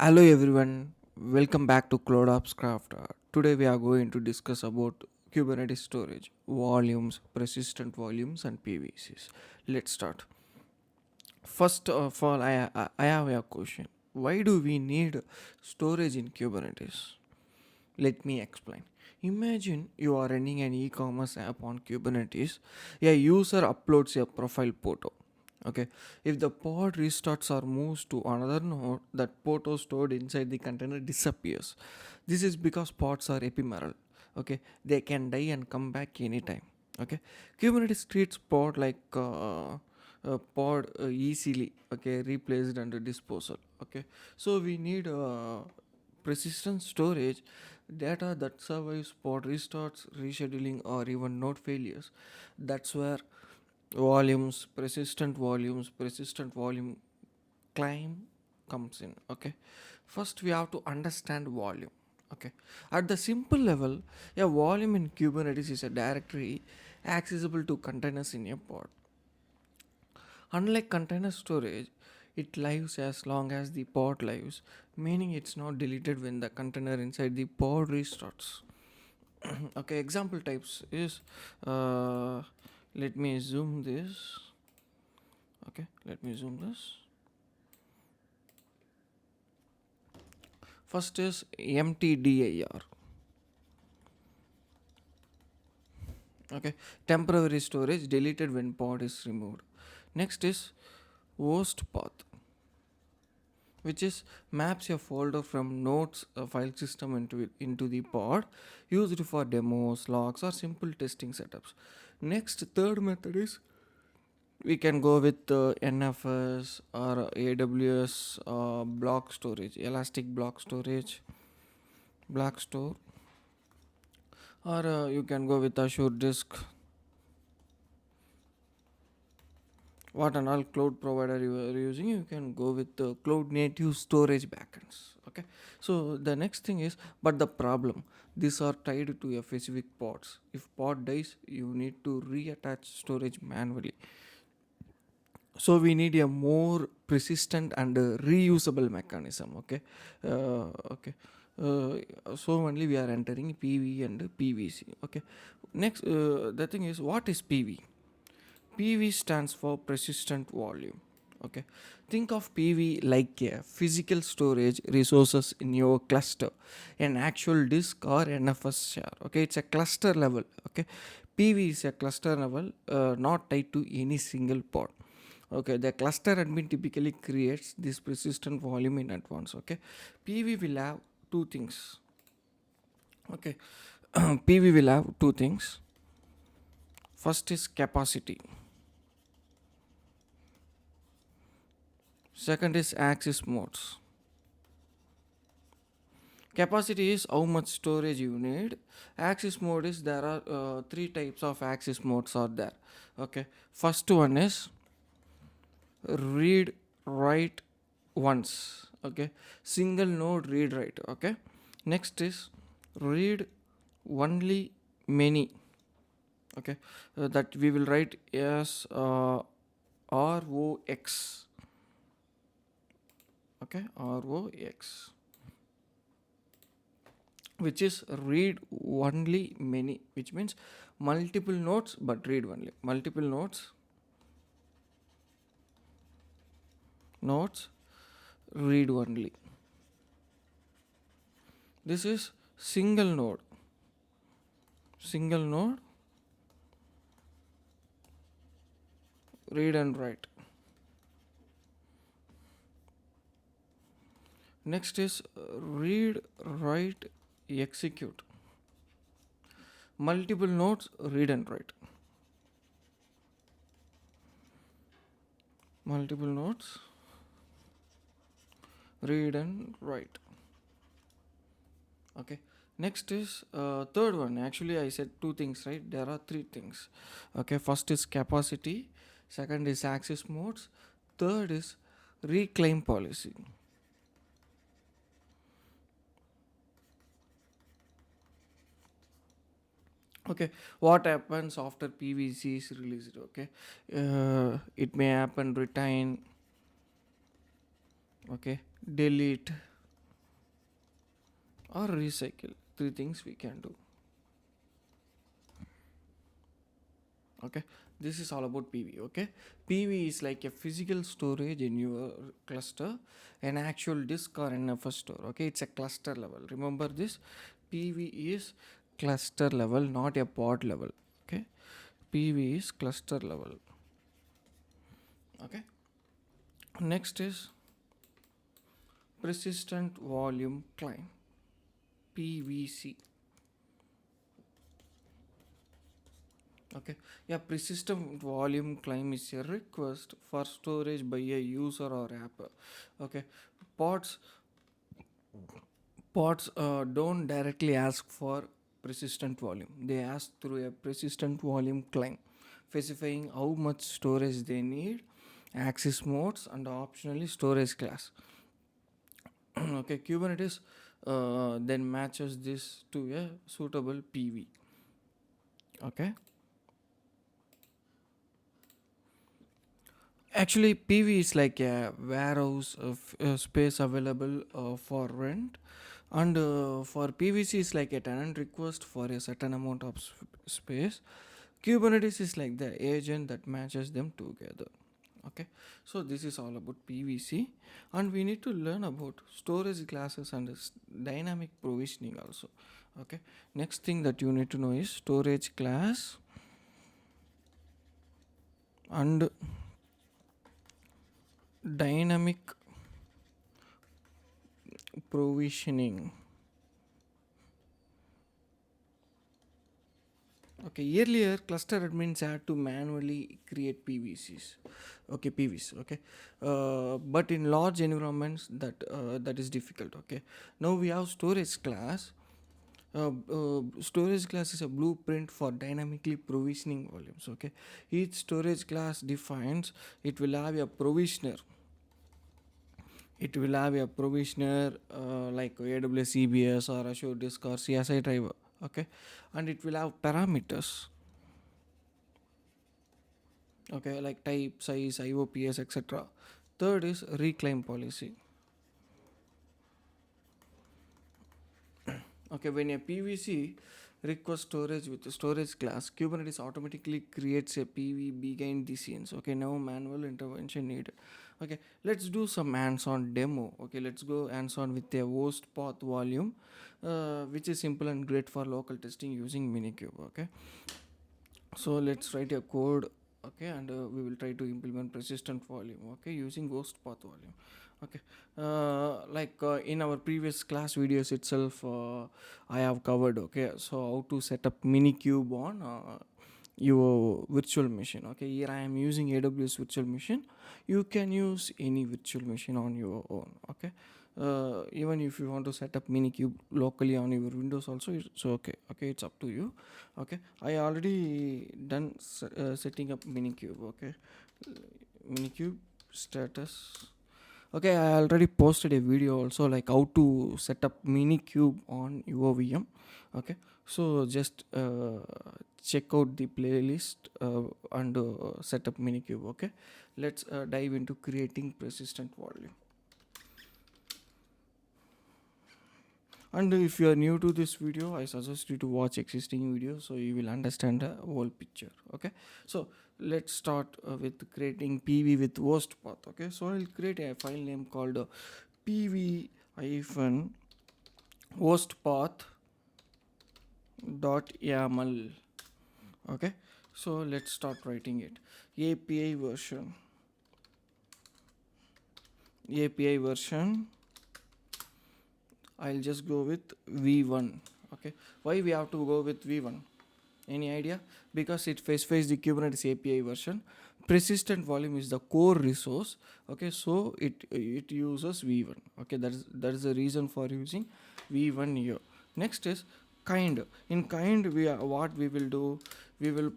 Hello everyone, welcome back to CloudOpsCraft. Today we are going to discuss about Kubernetes storage, volumes, persistent volumes and PVCs. Let's start. First of all, I have a question. Why do we need storage in Kubernetes? Let me explain. Imagine you are running an e-commerce app on Kubernetes. A user uploads a profile photo. Okay, if the pod restarts or moves to another node, that photo stored inside the container disappears. This is because pods are ephemeral. Okay, they can die and come back anytime. Okay, Kubernetes treats pod like pod easily. Okay, replaced under disposal. Okay, so we need persistent storage, data that survives pod restarts, rescheduling, or even node failures. That's where persistent volume claim comes in. Okay, first we have to understand volume. Okay, at the simple level, a volume in Kubernetes is a directory accessible to containers in a pod. Unlike container storage, it lives as long as the pod lives, meaning it's not deleted when the container inside the pod restarts. Okay, example types is let me zoom this. Okay, let me zoom this. First is mtdir. Okay, temporary storage deleted when pod is removed. Next is host path, which is maps a folder from nodes file system into the pod, used for demos, logs, or simple testing setups. Next, third method is we can go with NFS or AWS block storage, elastic block storage, block store, or you can go with Azure Disk. What and all cloud provider you are using, you can go with the cloud native storage backends. Okay, so the next thing is, but the problem, these are tied to a specific pods. If pod dies, you need to reattach storage manually. So we need a more persistent and reusable mechanism. Okay, okay. So only we are entering PV and PVC. Okay, next the thing is, what is PV? PV stands for persistent volume. Okay, think of PV like a physical storage resources in your cluster, an actual disk or NFS share. Okay, it's a cluster level. Okay, PV is a cluster level, not tied to any single pod. Okay, the cluster admin typically creates this persistent volume in advance. Okay, PV will have two things. Okay, PV will have two things. First is capacity. Second is access modes. Capacity is how much storage you need. Access mode is, there are three types of access modes are there. Okay, first one is read write once. Okay, single node read write. Okay, next is read only many. Okay, that we will write as ROX. Okay, ROX, which is read only many, which means multiple nodes but read only. Multiple nodes read only. This is single node read and write. Next is read write execute. Multiple nodes read and write. Multiple nodes read and write. Okay, next is third one. Actually I said two things, right? There are three things. Okay, first is capacity, second is access modes, third is reclaim policy. Okay, what happens after PVC is released? Okay, it may happen retain. Okay, delete, or recycle. Three things we can do. Okay, this is all about PV. Okay, PV is like a physical storage in your cluster, an actual disk or NFS store. Okay, it's a cluster level. Remember this, PV is cluster level, not a pod level. Okay, PV is cluster level. Okay, next is persistent volume claim, PVC. Okay, yeah, persistent volume claim is a request for storage by a user or app. Okay, pods pods don't directly ask for persistent volume. They ask through a persistent volume claim, specifying how much storage they need, access modes, and optionally storage class. Okay, Kubernetes then matches this to a suitable PV. Okay, actually, PV is like a warehouse of space available for rent, and for PVC is like a tenant request for a certain amount of space. Kubernetes is like the agent that matches them together. Okay, so this is all about PVC, and we need to learn about storage classes and dynamic provisioning also. Okay, next thing that you need to know is storage class and dynamic provisioning. Okay, earlier cluster admins had to manually create PVCs. Okay, PVs. Okay, but in large environments that is difficult. Okay, now we have storage class. Storage class is a blueprint for dynamically provisioning volumes. Okay, each storage class defines it will have a provisioner. It will have a provisioner like AWS EBS or Azure Disk or CSI driver. Okay, and it will have parameters. Okay, like type, size, IOPS, etc. Third is reclaim policy. Okay, when a PVC requests storage with the storage class, Kubernetes automatically creates a PV behind the scenes. Okay, no manual intervention needed. Okay, let's do some hands-on demo. Okay, let's go hands-on with a host path volume, which is simple and great for local testing using Minikube. Okay, so let's write a code. Okay, and we will try to implement persistent volume. Okay, using host path volume. Okay, in our previous class videos itself, I have covered. Okay, so how to set up Minikube on your virtual machine. Okay, here I am using AWS virtual machine. You can use any virtual machine on your own. Okay, even if you want to set up Minikube locally on your Windows also, it's okay. Okay, it's up to you. Okay, I already done setting up Minikube. Okay, Minikube status. Okay, I already posted a video also like how to set up Minikube on your VM. Okay, so just check out the playlist and set up Minikube. Okay, let's dive into creating persistent volume. And if you are new to this video, I suggest you to watch existing videos so you will understand the whole picture. Okay, so let's start with creating PV with host path. Okay, so I'll create a file name called pv hyphen host path .yaml. Okay, so let's start writing it. API version I'll just go with v1. Okay, why we have to go with v1? Any idea? Because it specifies the Kubernetes API version. Persistent volume is the core resource. Okay, so it uses v1. Okay, that is the reason for using v1 here. Next is kind. In kind, what we will do, we will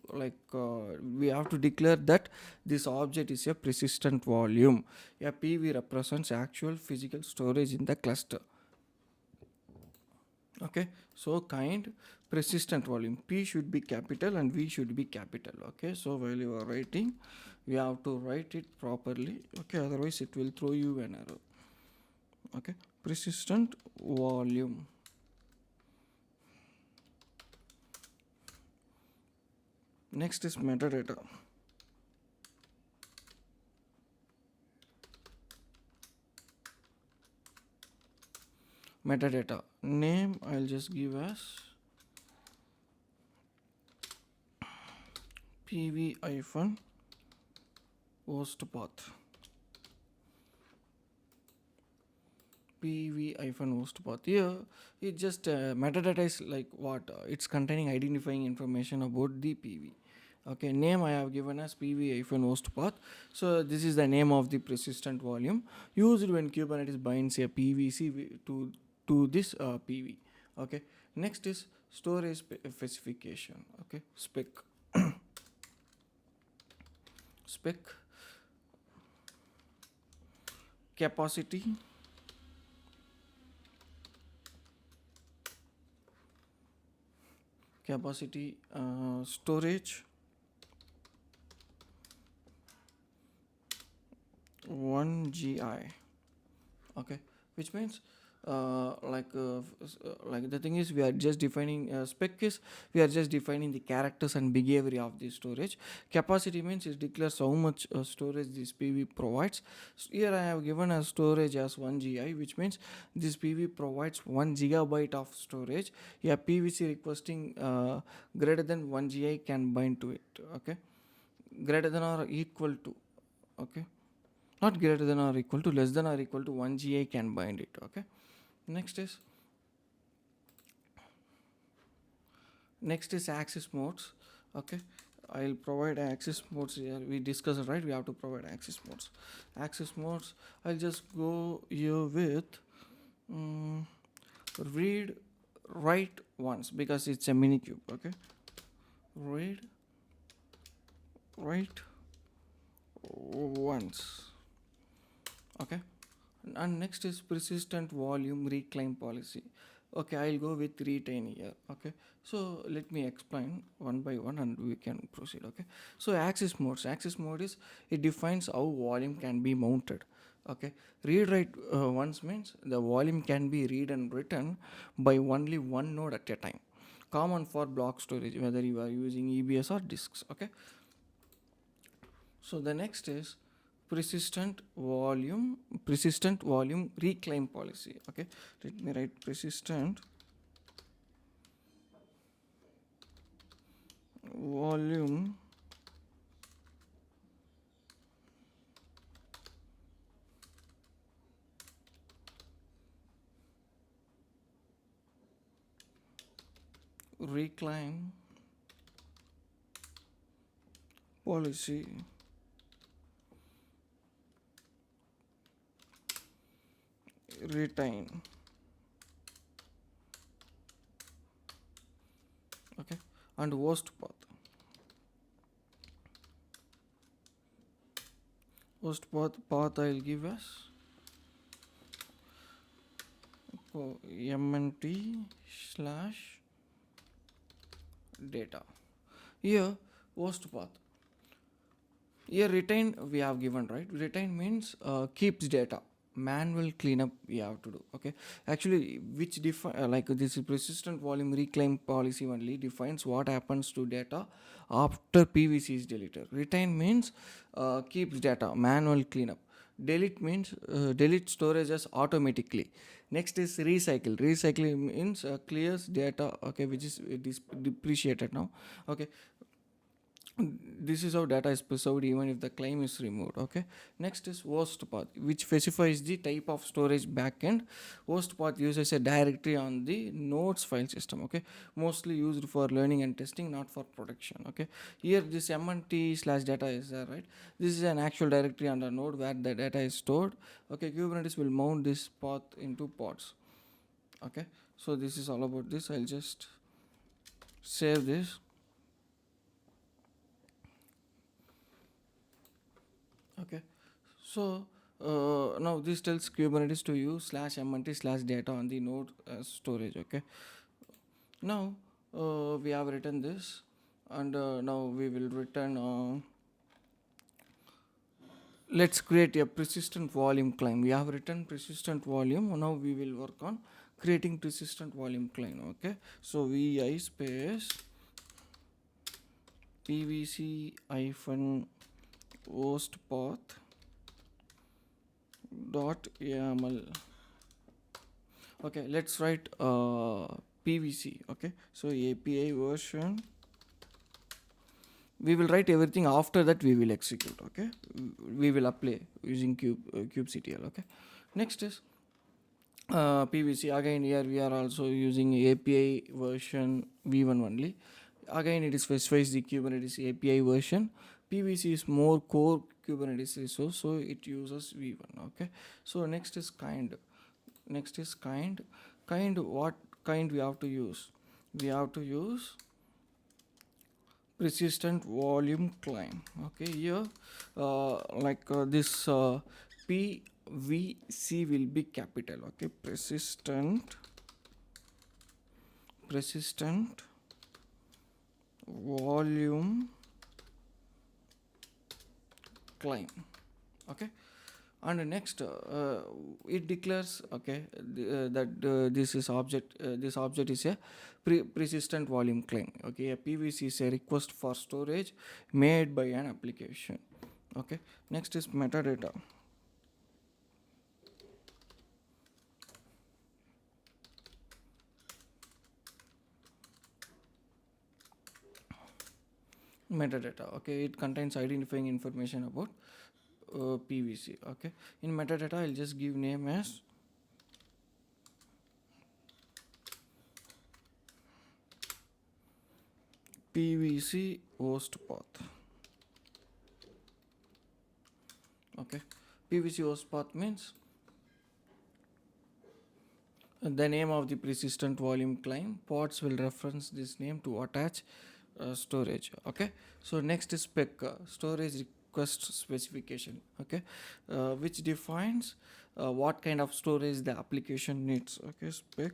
we have to declare that this object is a persistent volume. A PV represents actual physical storage in the cluster. Okay, so kind persistent volume, P should be capital and V should be capital. Okay, so while you are writing, we have to write it properly. Okay, otherwise it will throw you an error. Okay, persistent volume. Next is metadata. Metadata name I'll just give as PV hyphen host path. PV hyphen host path. Here it just metadata is like what it's containing identifying information about the PV. Okay, name I have given as PV hyphen host path. So this is the name of the persistent volume used when Kubernetes binds a PVC to this PV. Okay, next is storage specification. Okay, spec capacity storage 1 gi. Okay, which means like the thing is we are just defining spec is we are just defining the characters and behavior of the storage. Capacity means it declares how much storage this PV provides. So here I have given a storage as 1 gi, which means this PV provides 1 gigabyte of storage. Yeah, PVC requesting greater than 1 gi can bind to it. Okay, greater than or equal to. Okay, not greater than or equal to, less than or equal to 1 gi can bind it. Okay, next is access modes. Okay, I'll provide access modes here. We discussed, right? We have to provide access modes. I'll just go here with read write once because it's a mini cube. Okay, read write once. Okay, and next is persistent volume reclaim policy. Okay, I'll go with retain here. Okay, so let me explain one by one and we can proceed. Okay, so access mode is it defines how volume can be mounted. Okay, read write once means the volume can be read and written by only one node at a time, common for block storage whether you are using EBS or disks. Okay, so the next is persistent volume reclaim policy. Okay, let me write persistent volume reclaim policy retain. Okay, and host path I'll give as mnt slash data. Here host path, here retain we have given, right? Retain means keeps data, manual cleanup we have to do. Okay, actually which define like this persistent volume reclaim policy only defines what happens to data after PVC is deleted. Retain means keeps data, manual cleanup. Delete means delete storages automatically. Next is recycle means clears data, okay, which is depreciated now. Okay, this is how data is preserved even if the claim is removed. Okay, next is host path, which specifies the type of storage backend. Host path uses a directory on the nodes file system. Okay, mostly used for learning and testing, not for production. Okay, here this mnt slash data is there, right? This is an actual directory on the node where the data is stored. Okay, Kubernetes will mount this path into pods. Okay, so this is all about this. I'll just save this. Okay, so now this tells Kubernetes to use slash mnt slash data on the node storage. Okay, now we have written this, and now we will return let's create a persistent volume claim. We have written persistent volume. Now we will work on creating persistent volume claim. Okay, so vi space pvc hyphen host path dot yaml. Okay, let's write pvc. Okay, so api version, we will write everything. After that we will execute. Okay, we will apply using kubectl. Okay, next is pvc. Again here we are also using api version v1 only. Again it specifies the Kubernetes api version. pvc is more core Kubernetes resource, so it uses v1. Okay, so next is kind. What kind we have to use? We have to use persistent volume claim. Okay, here this pvc will be capital. Okay, persistent volume claim. Okay, and next it declares, okay, that this object is a persistent volume claim. Okay, a pvc is a request for storage made by an application. Okay, next is metadata. Okay, it contains identifying information about pvc. Okay, in metadata I'll just give name as pvc host path. Okay, pvc host path means the name of the persistent volume claim. Pods will reference this name to attach storage. Okay, so next is spec, storage request specification. Okay, which defines what kind of storage the application needs. Okay, spec.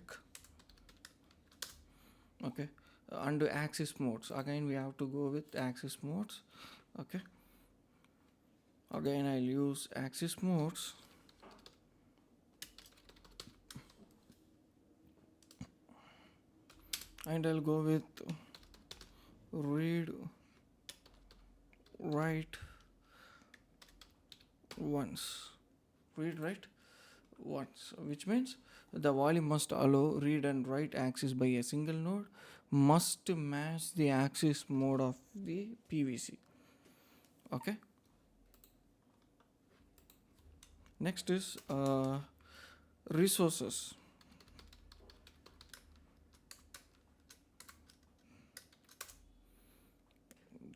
Okay, under access modes, again we have to go with access modes. Okay, again I'll use access modes. And I'll go with read write once. Which means the volume must allow read and write access by a single node, must match the access mode of the pvc. Okay, next is resources.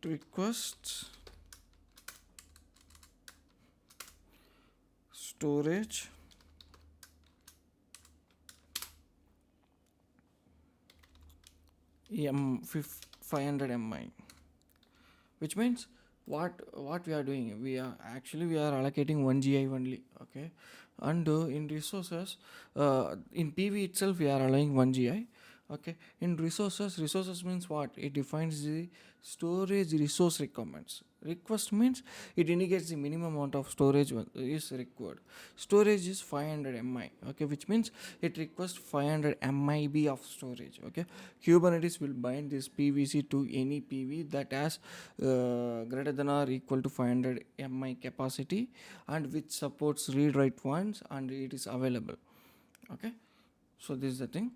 Requests storage M500 mi, which means what we are doing, we are allocating 1 gi only. Okay, and in resources, in pv itself we are allowing 1 gi. Okay, in resources means what? It defines the storage resource requirements. Request means it indicates the minimum amount of storage is required. Storage is 500 mi. Okay, which means it requests 500 MIB of storage. Okay, Kubernetes will bind this pvc to any pv that has greater than or equal to 500 mi capacity and which supports read write once and it is available. Okay, so this is the thing,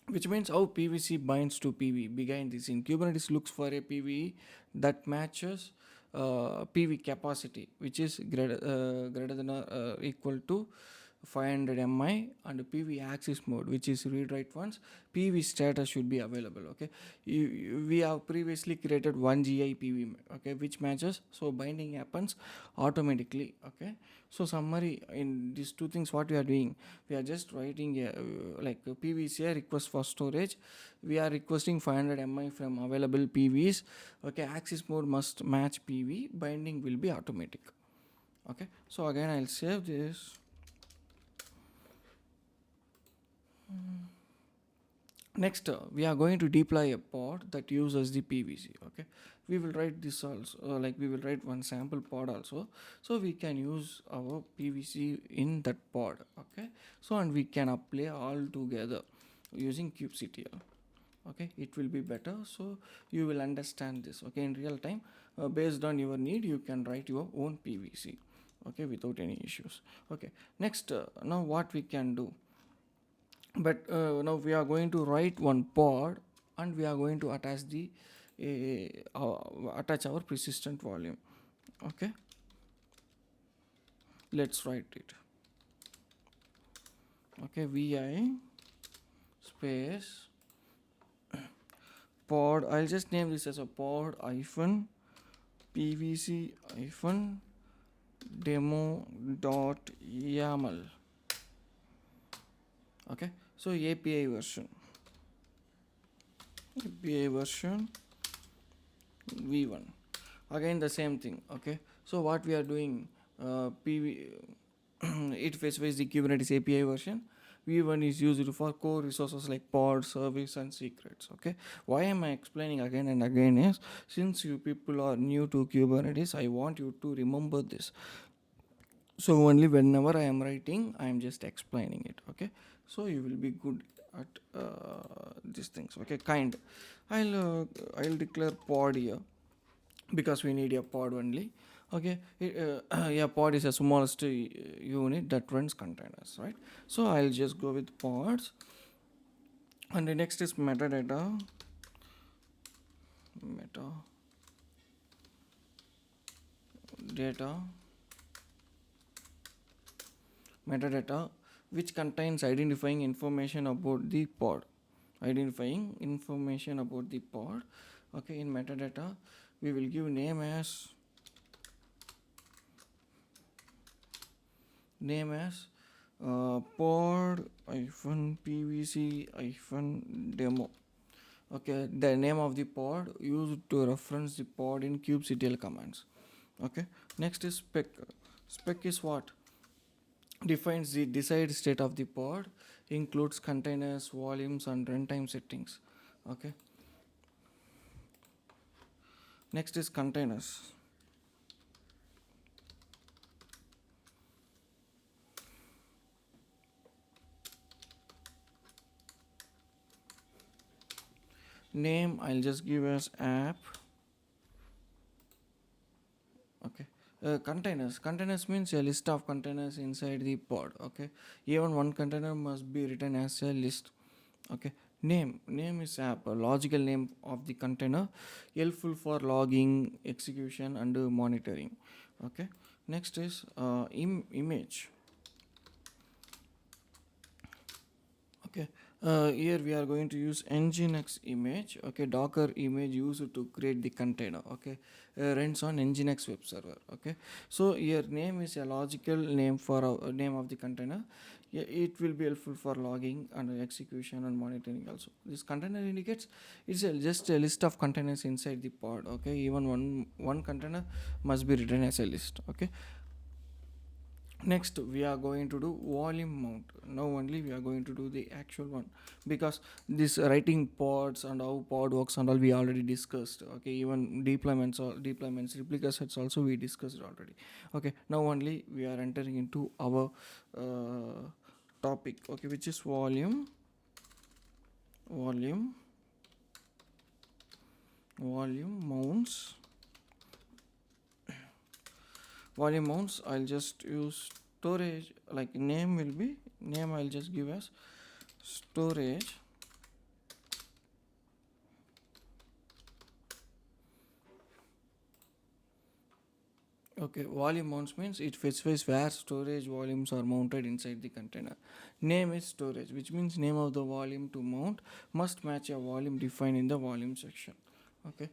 which means how pvc binds to pv. Behind this, in Kubernetes looks for a pv that matches pv capacity which is greater than or equal to 500 mi, and pv access mode which is read write once. Pv status should be available. Okay, we have previously created 1 gi pv. Okay, which matches, so binding happens automatically. Okay, so summary in these two things, what we are doing, we are just writing a pvc request for storage. We are requesting 500 mi from available pvs. Okay, access mode must match pv, binding will be automatic. Okay, so again I'll save this. Next, we are going to deploy a pod that uses the pvc. Okay, we will write this also, like we will write one sample pod also, so we can use our PVC in that pod. Okay, so and we can apply all together using kubectl. Okay, it will be better, so you will understand this. Okay, in real time, based on your need, you can write your own PVC, okay, without any issues. Okay, next, now what we can do, but now we are going to write one pod, and we are going to attach the attach our persistent volume. Okay, let's write it. Okay, vi space pod, I'll just name this as a pod hyphen pvc hyphen demo dot yaml. Okay, so API version v1, again the same thing. Okay, so what we are doing, pv it specifies the Kubernetes API version. v1 is used for core resources like pod, service and secrets. Okay, why am I explaining again and again is, since you people are new to Kubernetes, I want you to remember this. So only whenever I am writing, I am just explaining it. Okay, so you will be good at these things. Okay, kind, I'll declare pod here because we need a pod only. Okay, yeah, pod is a smallest unit that runs containers, right? So I'll just go with pods, and the next is metadata metadata, which contains identifying information about the pod. Okay, in metadata we will give name as pod hyphen pvc hyphen demo. Okay, the name of the pod used to reference the pod in kubectl commands. Okay, next is spec is what defines the desired state of the pod, includes containers, volumes and runtime settings. Okay, next is containers. Name I'll just give as app. Okay, containers means a list of containers inside the pod. Okay, even one container must be written as a list. Okay, name is app, a logical name of the container, helpful for logging, execution and monitoring. Okay, next is image. Okay, here we are going to use nginx image. Okay, docker image used to create the container. Okay, runs on nginx web server. Okay, so here name is a logical name for a name of the container. Yeah, it will be helpful for logging and execution and monitoring also. This container indicates it's just a list of containers inside the pod. Okay, even one container must be written as a list. Okay, next we are going to do volume mount. Now only we are going to do the actual one, because this writing pods and how pod works and all we already discussed. Okay, even deployments replica sets also we discussed already. Okay, now only we are entering into our topic, okay, which is volume mounts. Volume mounts, I'll just use storage, like name I'll just give as storage. Okay, volume mounts means it specifies where storage volumes are mounted inside the container. Name is storage, which means name of the volume to mount must match a volume defined in the volume section. Okay.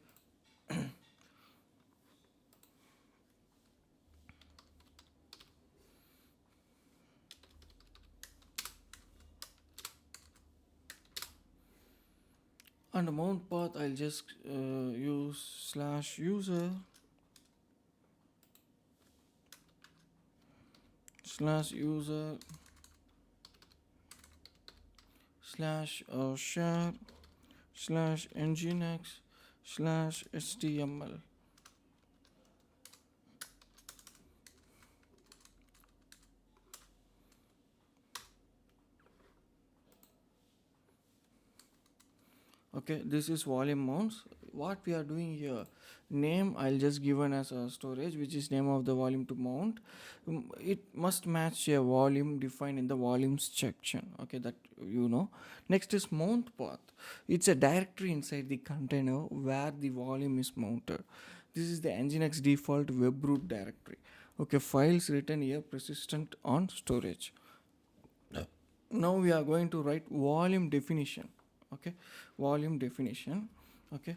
And the mount path, I'll just use /user /share /nginx slash html. Okay, this is volume mounts. What we are doing here, name I'll just given as a storage, which is name of the volume to mount. It must match a volume defined in the volumes section. Okay, that you know. Next is mount path. It's a directory inside the container where the volume is mounted. This is the nginx default web root directory. Okay, files written here persistent on storage. Now we are going to write volume definition. Okay, volume definition. Okay,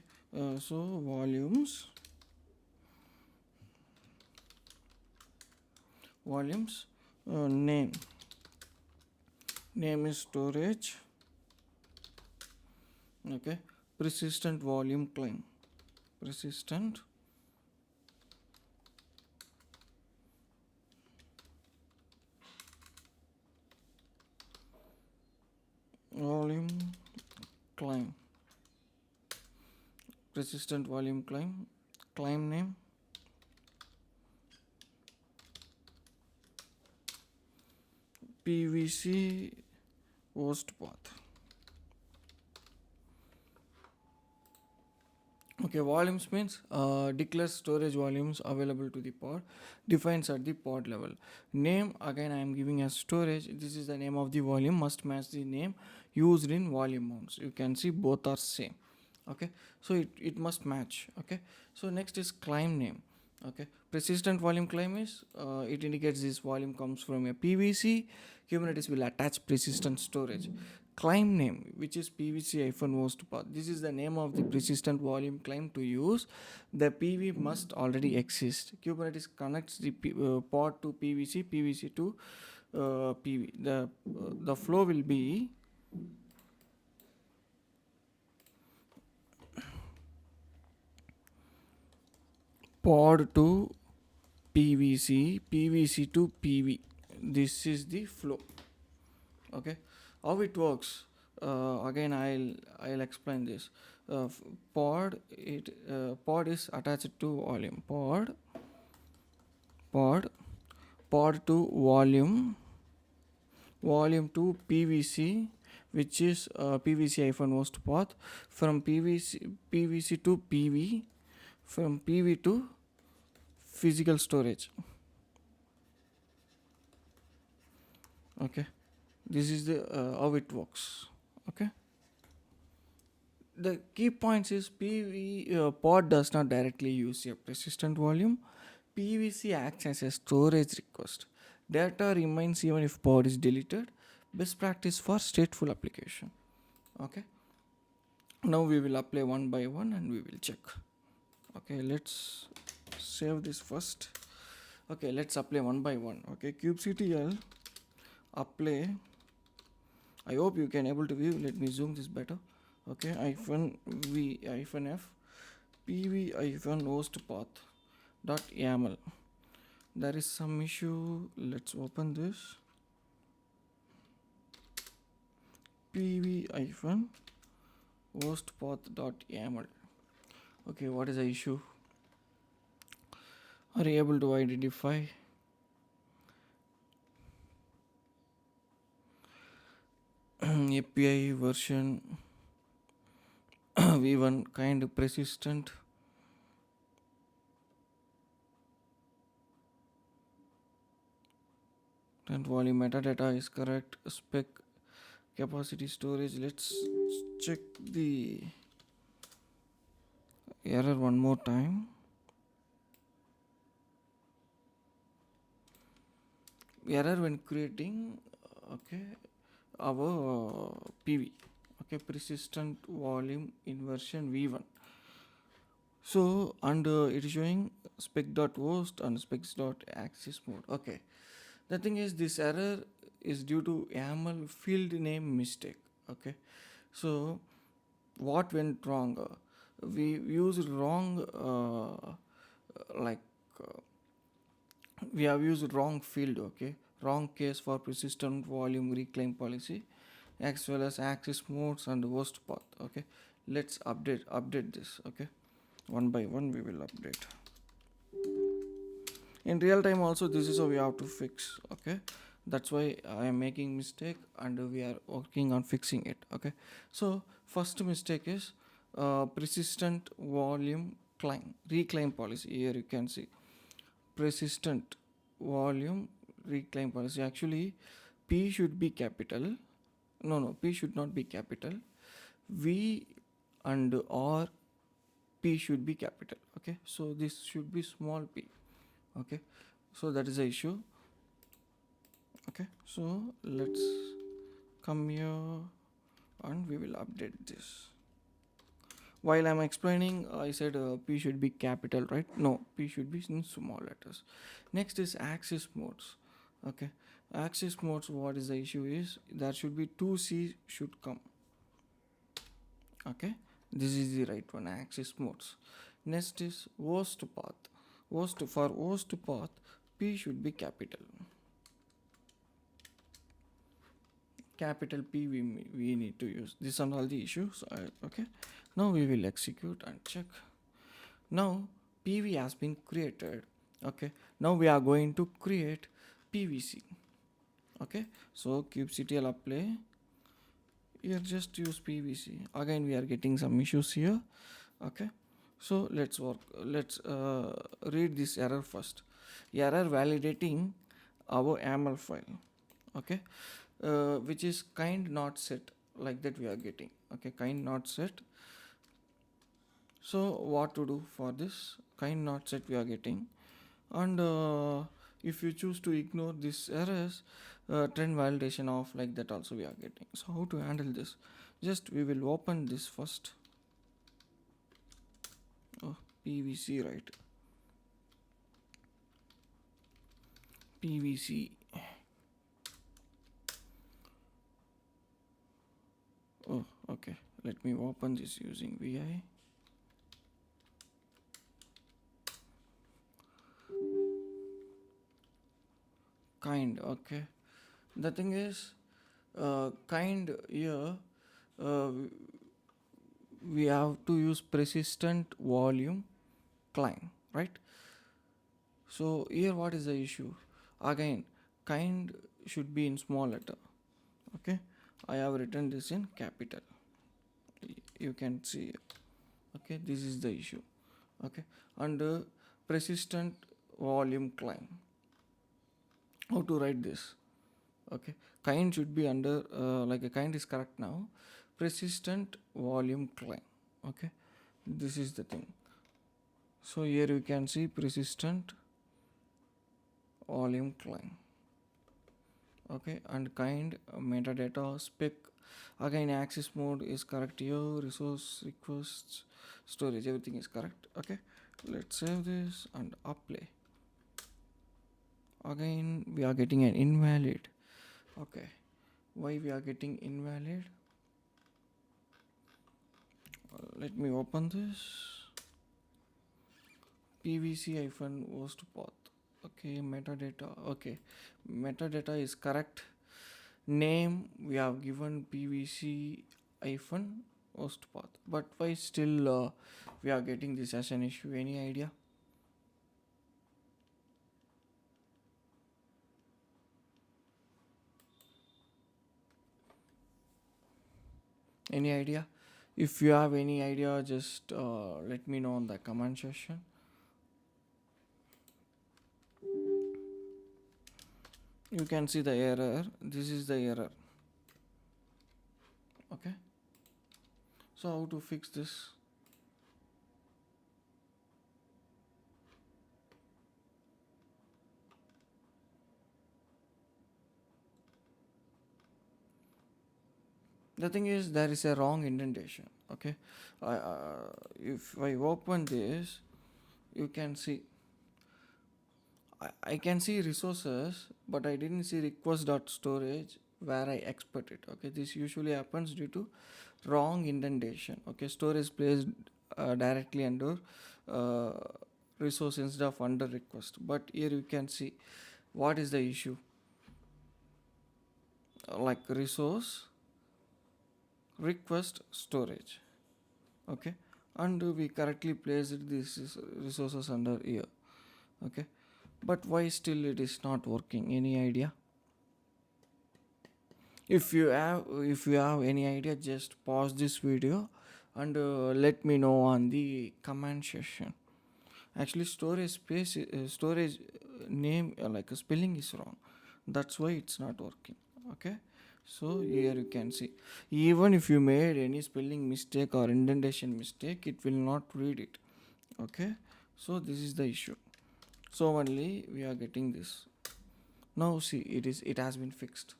so volumes name is storage. Okay, persistent volume claim, persistent volume claim, persistent volume claim name, PVC host path. Okay, volumes means declares storage volumes available to the pod, defines at the pod level. Name again I am giving as storage. This is the name of the volume, must match the name used in volume mounts. You can see both are same. Okay, so it must match. Okay, so next is claim name. Okay, persistent volume claim is it indicates this volume comes from a PVC. Kubernetes will attach persistent storage. Claim name, which is PVC-host path. This is the name of the persistent volume claim to use. The PV must already exist. Kubernetes connects the pod to PVC, PVC to PV. The flow will be pod to PVC, PVC to PV. This is the flow. Okay, how it works? Again, I'll explain this. Pod is attached to volume. Pod to volume to PVC, which is PVC-host path. From PVC to PV, from PV to physical storage. Okay, this is the how it works. Okay, the key points is PV pod does not directly use a persistent volume. PVC acts as a storage request. Data remains even if pod is deleted. Best practice for stateful application. Okay, now we will apply one by one and we will check. Okay, let's save this first. Okay, let's apply one by one. Okay, kubectl apply. I hope you can able to view. Let me zoom this better. Okay, -v -f pv -host path .yaml. There is some issue. Let's open this. pv -host path.yaml. Okay, what is the issue? Are you able to identify? API version v1 kind of persistent. And volume metadata is correct. Spec capacity storage. Let's check the error one more time. Error when creating our PV. Okay, persistent volume inversion v1. So and it is showing spec.host and specs.access mode. Okay, the thing is this error is due to YAML field name mistake. Okay, so what went wrong? We used wrong we have used wrong field. Okay, wrong case for persistent volume reclaim policy as well as access modes and host path. Okay, let's update this. Okay, one by one we will update. In real time also this is how we have to fix. Okay, that's why I am making mistake and we are working on fixing it. Okay, so first mistake is persistent volume reclaim policy. Here you can see persistent volume reclaim policy. Actually P should be capital. No, P should not be capital. V and R, P should be capital. Okay, so this should be small p. Okay, so that is the issue. Okay, so let's come here and we will update this. While I'm explaining, I said P should be capital, right? No, P should be in small letters. Next is access modes. Okay, access modes, what is the issue is there should be 2C should come. Okay, this is the right one, access modes. Next is host path. For host path, P should be capital. Capital P we need to use. These are all the issues. Okay, now we will execute and check. Now PV has been created. Okay, now we are going to create PVC. Okay, so kubectl apply. Here just use PVC. Again we are getting some issues here. Okay, so let's read this error first. Error validating our YAML file. Okay, which is kind not set, like that we are getting. Okay, kind not set. So what to do for this? Kind not set we are getting, and if you choose to ignore these errors, trend validation off, like that also we are getting. So how to handle this? Just we will open this first. Oh, PVC, right? PVC. Oh, okay. Let me open this using VI. Kind, okay. The thing is, kind here, uh, we have to use persistent volume climb, right? So here what is the issue? Again, kind should be in small letter. Okay, I have written this in capital. You can see. Okay, this is the issue. Okay, and persistent volume climb. How to write this? Okay, kind should be under like a kind is correct now. Persistent volume climb. Okay, this is the thing. So here you can see persistent volume climb. Okay, and kind metadata spec. Again access mode is correct here. Resource requests storage, everything is correct. Okay, let's save this and apply. Again we are getting an invalid. Okay, why we are getting invalid? Let me open this. PVC host path. Okay, metadata. Okay, metadata is correct. Name we have given PVC host path, but why still we are getting this as an issue? Any idea? Any idea? If you have any idea, just let me know in the comment section. You can see the error. This is the error. Okay, so how to fix this? The thing is there is a wrong indentation. Okay, if I open this, you can see I can see resources, but I didn't see request.storage where I export it. Okay, this usually happens due to wrong indentation. Okay, storage placed directly under uh, resource instead of under request. But here you can see what is the issue. Like resource request storage. Okay, and we correctly placed these resources under here. Okay, but why still it is not working? Any idea? If you have any idea, just pause this video and let me know on the comment section. Actually, storage name like a spelling is wrong. That's why it's not working. Okay, so here you can see, even if you made any spelling mistake or indentation mistake, it will not read it. Okay, so this is the issue. So only we are getting this. Now see, it has been fixed.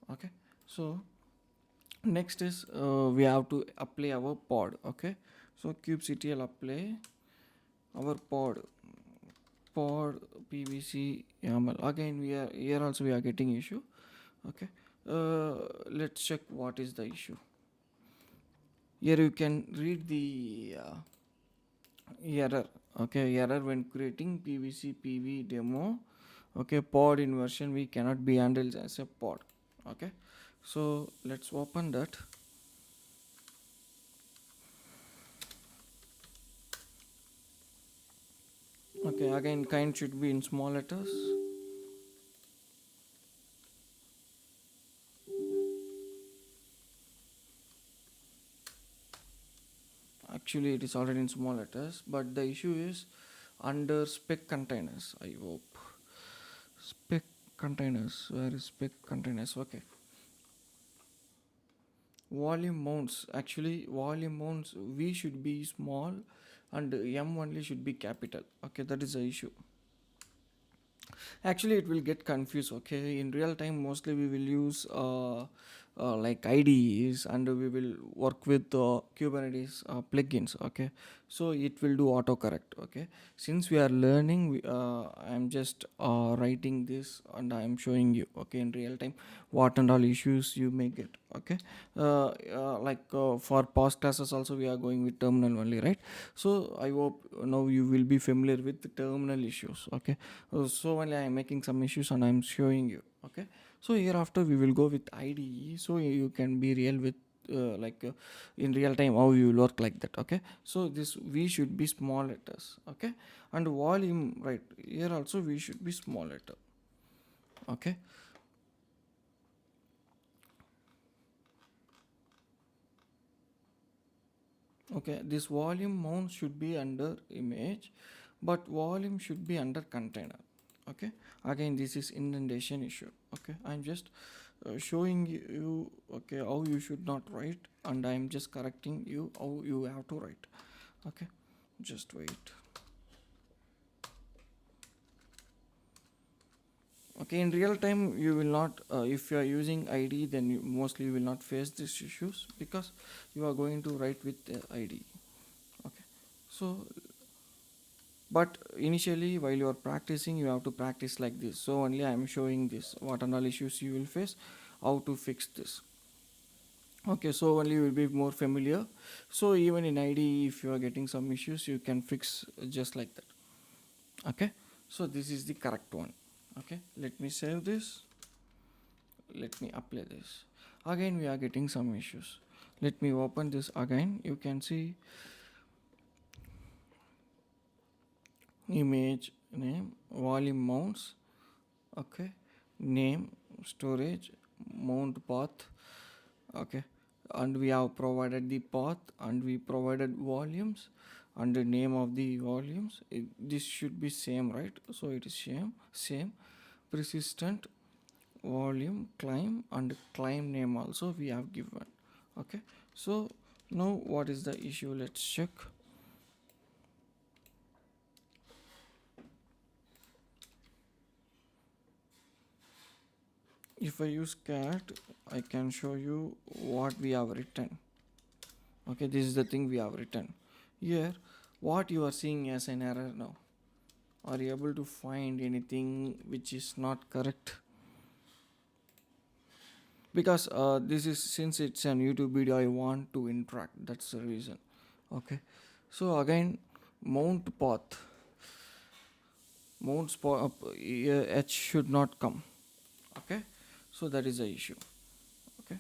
Okay, so next is we have to apply our pod. Okay, so kubectl apply our pod pvc yaml. Again we are here, also we are getting issue. Okay, let's check what is the issue. Here you can read the error. Okay, error when creating pvc pv demo. Okay, pod inversion we cannot be handled as a pod. Okay, so let's open that. Okay, again kind should be in small letters. Actually it is already in small letters, but the issue is under spec containers. I hope spec containers, where is spec containers? Okay, volume mounts. Actually volume mounts v should be small and m only should be capital. Okay, that is the issue. Actually it will get confused. Okay, in real time mostly we will use like IDEs, and we will work with Kubernetes plugins. Okay, so it will do autocorrect. Okay, since we are learning, I'm just writing this and I'm showing you. Okay, in real time what and all issues you may get. Okay, for past classes also we are going with terminal only, right? So I hope now you will be familiar with the terminal issues. Okay, so only I am making some issues and I am showing you. Okay, so hereafter we will go with IDE, so you can be real with in real time how you will work like that. Okay, so this v should be small letters. Okay, and volume, right here also we should be small letter. Okay, okay, this volume mount should be under image, but volume should be under container. Okay, again this is indentation issue. Okay, I'm just showing you, okay, how you should not write, and I'm just correcting you how you have to write. Okay, just wait. Okay, in real time you will not if you are using id, then you mostly will not face these issues because you are going to write with id. Okay, so but initially while you are practicing, you have to practice like this. So only I am showing this, what and all issues you will face, how to fix this. Okay, so only you will be more familiar. So even in id, if you are getting some issues, you can fix just like that. Okay, so this is the correct one. Okay, let me save this, let me apply this. Again we are getting some issues. Let me open this again. You can see image name, volume mounts. Okay, name, storage, mount path. Okay, and we have provided the path and we provided volumes and the name of the volumes. This should be same, right? So it is same persistent volume climb, and climb name also we have given. Okay, so now what is the issue? Let's check. If I use cat, I can show you what we have written. Okay, this is the thing we have written here. What you are seeing as an error now, are you able to find anything which is not correct? Because this is, since it's an YouTube video, I want to interact, that's the reason. Okay, so again mount path, mount spot h should not come. Okay, so that is the issue. Okay,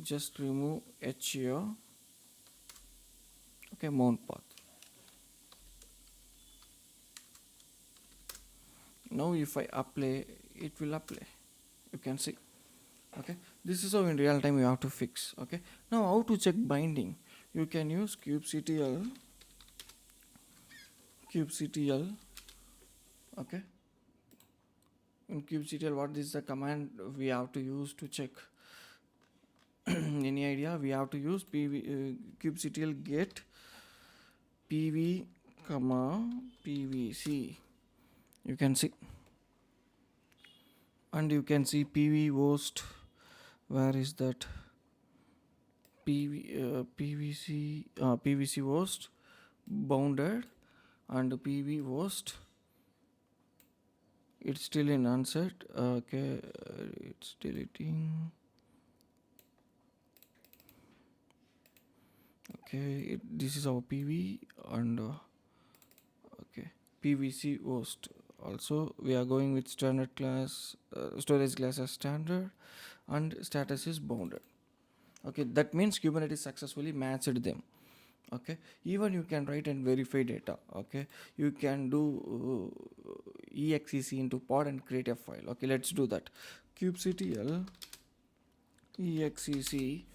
just remove h here. Okay, mount path. Now if I apply, it will apply, you can see. Okay, this is how in real time you have to fix. Okay, now how to check binding? You can use kubectl. Okay, in kubectl, what is the command we have to use to check? Any idea? We have to use kubectl get pv comma pvc, you can see. And you can see pv host, where is that? PVC host bounded, and PV host, it's still in unset. Okay, it's deleting. Okay, this is our PV, and okay, PVC host. Also, we are going with standard class, storage class as standard, and status is bounded. Okay, that means Kubernetes successfully matched them. Okay, even you can write and verify data. Okay, you can do exec into pod and create a file. Okay, let's do that. kubectl exec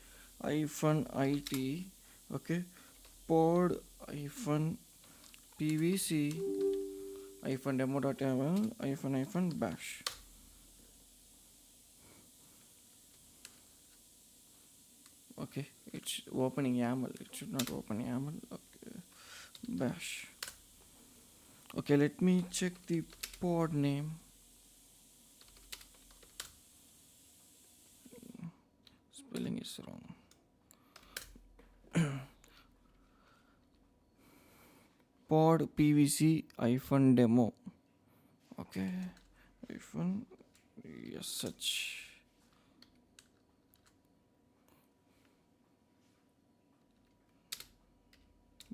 -it. Okay, pod -pvc -demo.yml -bash. Okay, it's opening YAML, it should not open YAML. Okay, bash. Okay, let me check the pod name. Spelling is wrong. Pod pvc -demo. Okay, yes, such.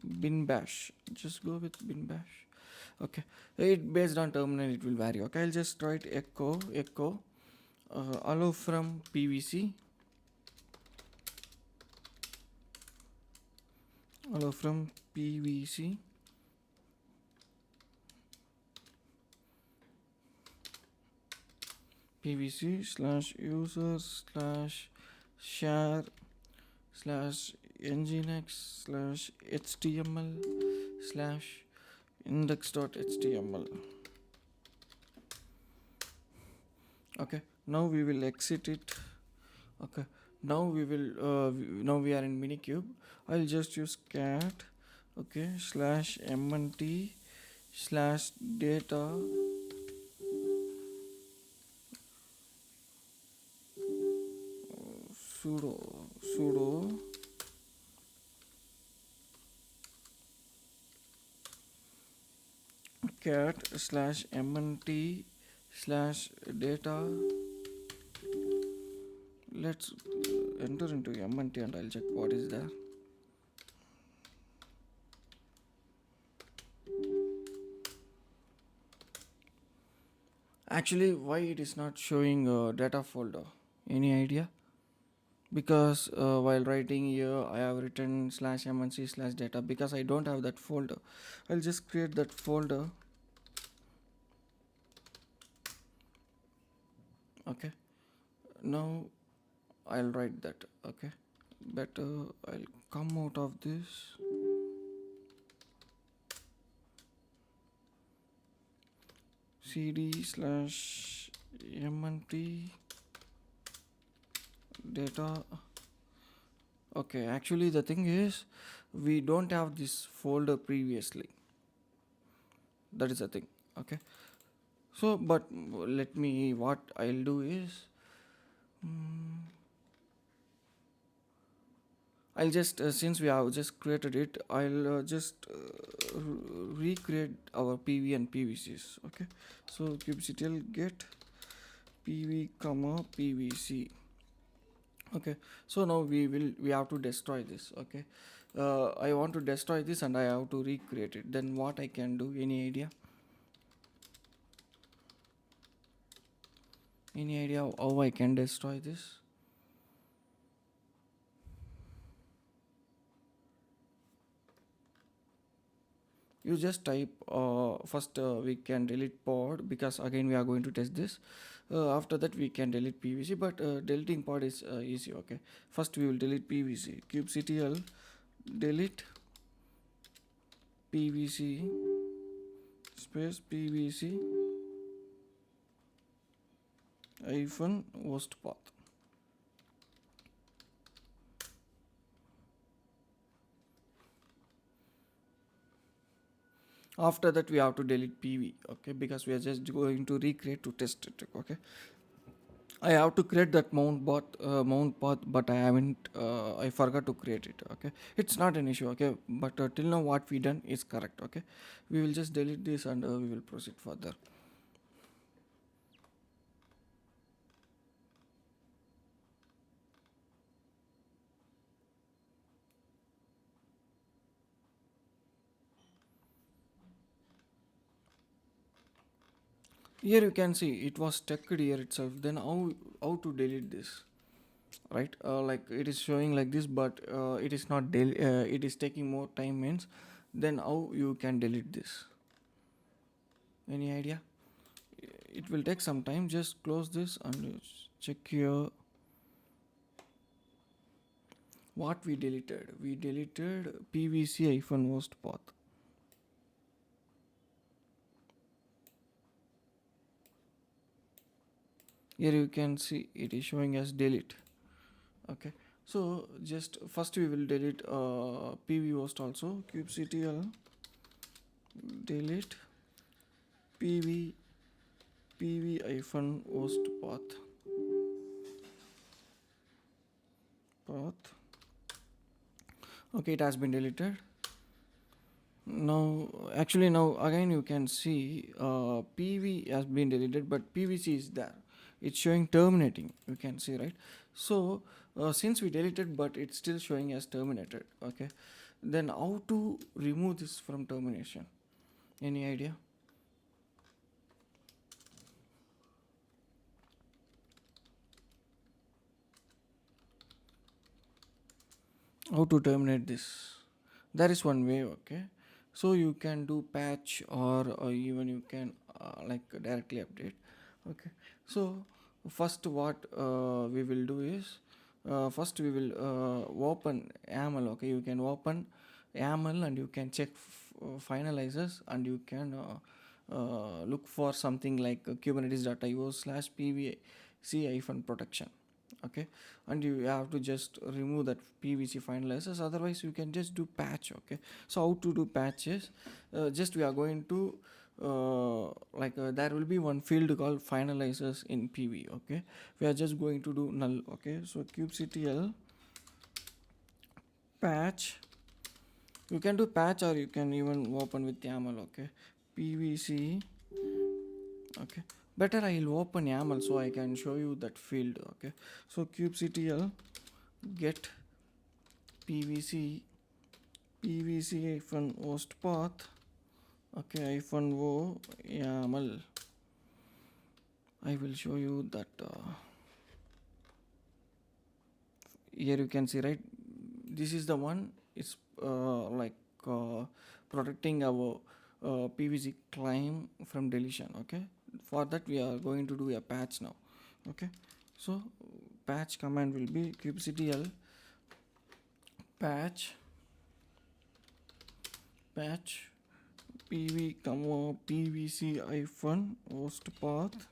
Bin bash, just go with bin bash. Okay, it based on terminal it will vary. Okay, I'll just write echo allow from pvc, pvc slash user slash share slash nginx slash html slash index.html. Okay, now we will exit it. Okay, now we will now we are in minikube. I'll just use cat, okay, slash mnt slash data sudo cat slash mnt slash data. Let's enter into mnt and I'll check what is there. Actually, why it is not showing a data folder? Any idea? Because while writing here I have written slash mnc slash data, because I don't have that folder. I'll just create that folder. Okay, now I'll write that. Okay, better I'll come out of this. cd slash mnt data. Okay, actually the thing is we don't have this folder previously, that is the thing. Okay, so but let me, what I'll do is I'll just since we have just created it, I'll just recreate our PV and PVCs. Okay, so kubectl get PV comma PVC. Okay, so now we have to destroy this. Okay, I want to destroy this and I have to recreate it. Then what I can do? Any idea? Any idea how I can destroy this? You just type first we can delete pod, because again we are going to test this. After that we can delete PVC, but deleting pod is easy. Okay, first we will delete PVC. kubectl delete PVC space PVC hyphen host path. After that we have to delete PV, okay, because we are just going to recreate to test it. Okay, I have to create that mount path, but I haven't. I forgot to create it. Okay, it's not an issue. Okay, but till now what we done is correct. Okay, we will just delete this and we will proceed further. Here you can see it was stuck here itself. Then how to delete this? Right, like it is showing like this, but it is not it is taking more time means. Then how you can delete this? Any idea? It will take some time. Just close this and check here what we deleted. We deleted PVC hyphen host path. Here you can see it is showing as delete. Okay, so just first we will delete PV host also. kubectl delete PV hyphen host path. Okay, it has been deleted. Now actually now again you can see PV has been deleted, but PVC is there. It's showing terminating, you can see, right? So since we deleted but it's still showing as terminated. Okay, then how to remove this from termination? Any idea? How to terminate this? There is one way. Okay, so you can do patch, or even you can like directly update. Okay, so first what we will do is first we will open YAML. Okay, you can open YAML and you can check finalizers, and you can look for something like kubernetes.io/pvc-protection. Okay, and you have to just remove that PVC finalizers, otherwise you can just do patch. Okay, so how to do patches? Just we are going to there will be one field called finalizers in PV. Okay, we are just going to do null. Okay, so kubectl patch. You can do patch, or you can even open with YAML. Okay, PVC. Okay, better I will open YAML so I can show you that field. Okay, so kubectl get PVC hyphen host path. Okay, hyphen o YAML. I will show you that. Here you can see, right, this is the one. It's protecting our PVC claim from deletion. Okay, for that we are going to do a patch now. Okay, so patch command will be kubectl patch PV PVC hyphen host path.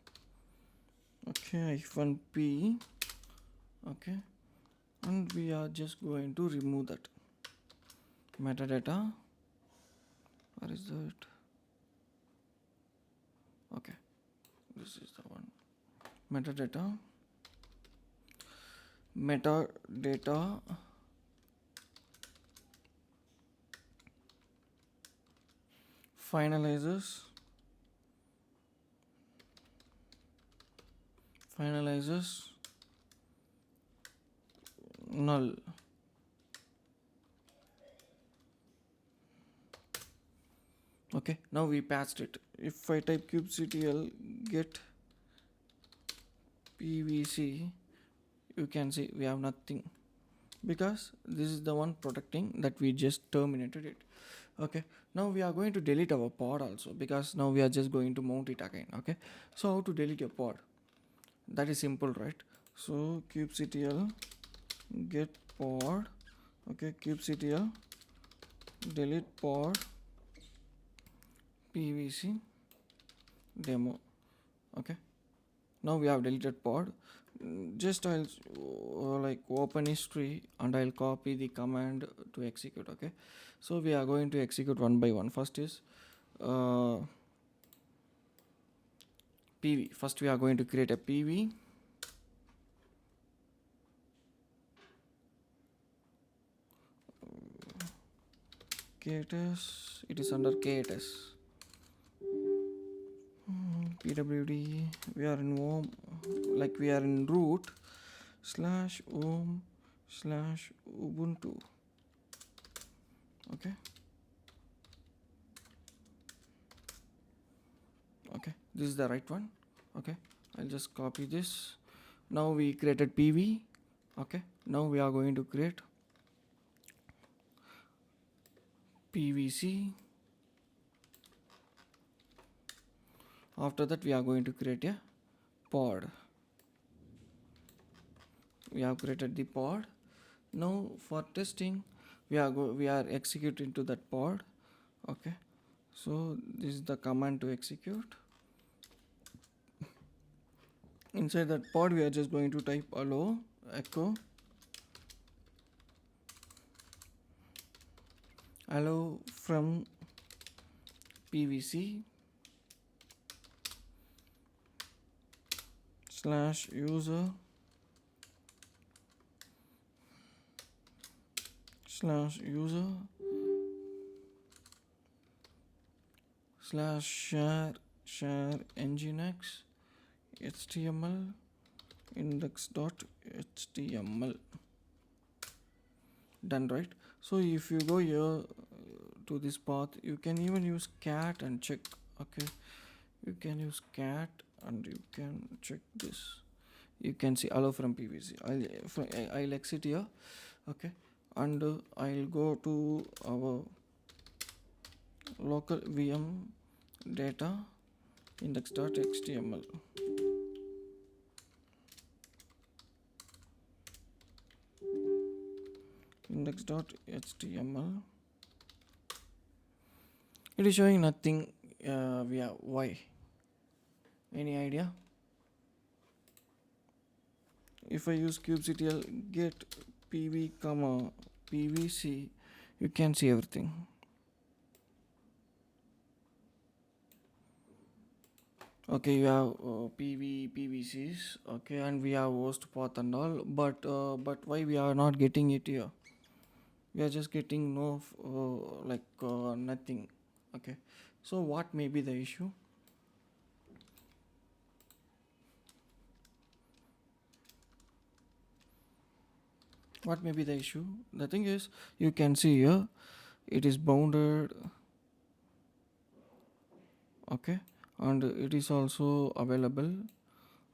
Okay, hyphen P. Okay, and we are just going to remove that metadata. Where is that? Okay, this is the one. Metadata finalizers null. Okay, now we patched it. If I type kubectl get PVC, you can see we have nothing, because this is the one protecting that we just terminated it. Okay, now we are going to delete our pod also, because now we are just going to mount it again. Okay, so how to delete your pod? That is simple, right? So kubectl get pod. Okay, kubectl delete pod pvc demo. Okay, now we have deleted pod. Just I'll like open history and I'll copy the command to execute. Okay, so we are going to execute one by one. First is pv. First we are going to create a pv. KTS, it is under KTS. pwd, we are in home, like we are in root /home /ubuntu. Okay, okay, this is the right one. Okay, I'll just copy this. Now we created pv. Okay, now we are going to create pvc. After that we are going to create a pod. We have created the pod. Now for testing we are executing to that pod. Okay, so this is the command to execute. Inside that pod we are just going to type hello echo hello from pvc /user /share nginx html index.html. Done, right? So if you go here to this path, you can even use cat and check. Okay, you can use cat and you can check this. You can see hello from pvc. I'll exit here. Okay, and I'll go to our local VM data index.html. index.html. It is showing nothing. Why? Any idea? If I use kubectl get pv comma pvc, you can see everything. Okay, you have PVCs. Okay, and we have host path and all. But why we are not getting it here? We are just getting nothing. Okay, so what may be the issue? What may be the issue? The thing is, you can see here, it is bounded. Okay, and it is also available.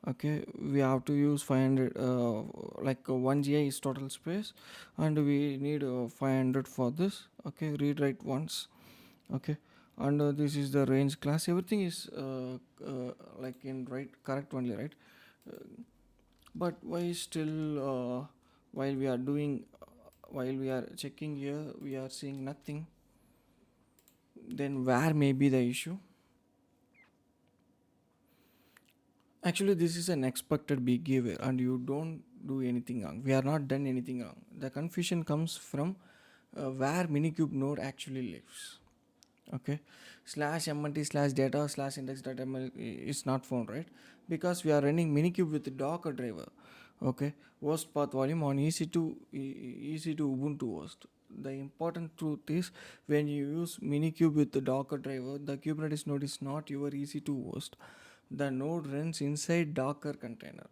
Okay, we have to use 500 1 GI is total space and we need 500 for this. Okay, read write once. Okay, and this is the range class. Everything is like in right correct only, right? But why still while we are doing while we are checking here we are seeing nothing? Then where may be the issue? Actually, this is an expected behavior and you don't do anything wrong. We are not done anything wrong. The confusion comes from where minikube node actually lives. Okay, /mnt/data/index.ml is not found, right? Because we are running minikube with the Docker driver. Okay, host path volume on EC2 Ubuntu host. The important truth is when you use minikube with the Docker driver, the Kubernetes node is not your EC2 host. The node runs inside Docker container.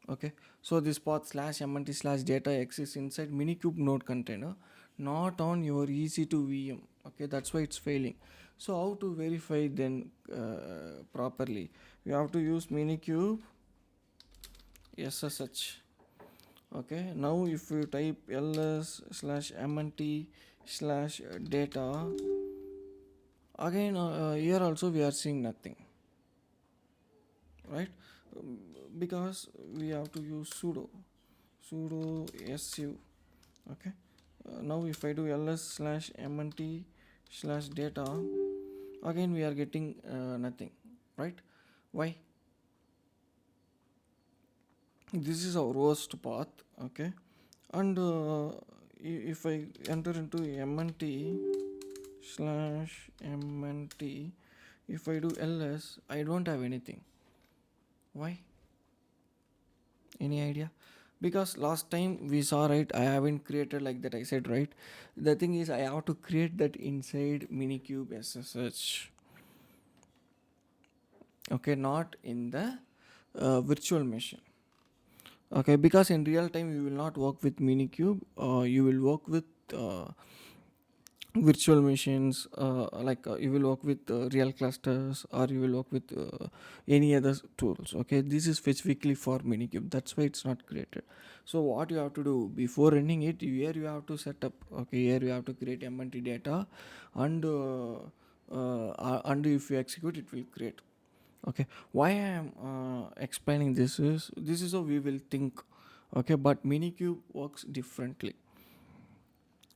Okay, so this path /mnt/data exists inside minikube node container, not on your EC2 VM. Okay, that's why it's failing. So how to verify then properly? You have to use minikube SSH. Okay, now if you type ls/mnt slash data. Again, here also we are seeing nothing, right? Um, because we have to use sudo su. Okay. Now if I do ls slash mnt slash data, again we are getting nothing, right? Why? This is our worst path. Okay. And if I enter into mnt slash mnt, if I do ls, I don't have anything. Why? Any idea? Because last time we saw, right, I haven't created like that, I said, right? The thing is, I have to create that inside minikube ssh. Okay, not in the virtual machine. Okay, because in real time you will not work with minikube, you will work with virtual machines, you will work with real clusters, or you will work with any other tools. Okay, this is specifically for minikube, that's why it's not created. So what you have to do before running it, here you have to set up, okay, here you have to create mnt data, and and if you execute it will create. Okay, why I am explaining this is how we will think. Okay, but minikube works differently.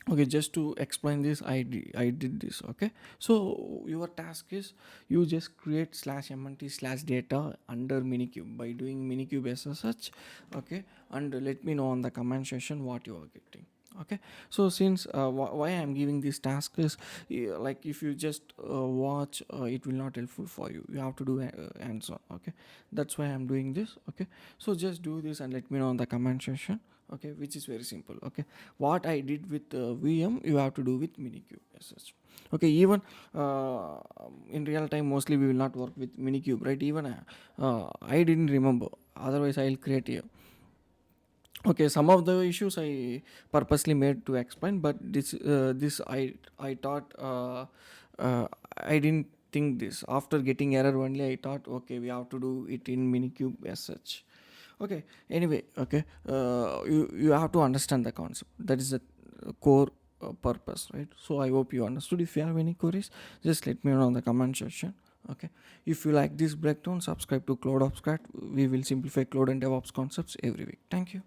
Okay, just to explain this, I did this. Okay, so your task is, you just create slash mnt slash data under minikube by doing minikube ssh. Okay, and let me know on the comment section what you are getting. Okay, so since why I'm giving this task is, like if you just watch, it will not helpful for you, you have to do hands on. Okay, that's why I'm doing this. Okay, so just do this and let me know on the comment section. Okay, which is very simple. Okay, what I did with VM, you have to do with minikube as such. Okay, even in real time mostly we will not work with minikube, right? Even I didn't remember, otherwise I'll create here. Okay, some of the issues I purposely made to explain, but this I thought, I didn't think this. After getting error only, I thought, okay, we have to do it in minikube as such. Okay, anyway, okay, you have to understand the concept, that is the core purpose, right? So I hope you understood. If you have any queries, just let me know in the comment section. Okay, if you like this breakdown, subscribe to CloudOpsCraft. We will simplify cloud and DevOps concepts every week. Thank you.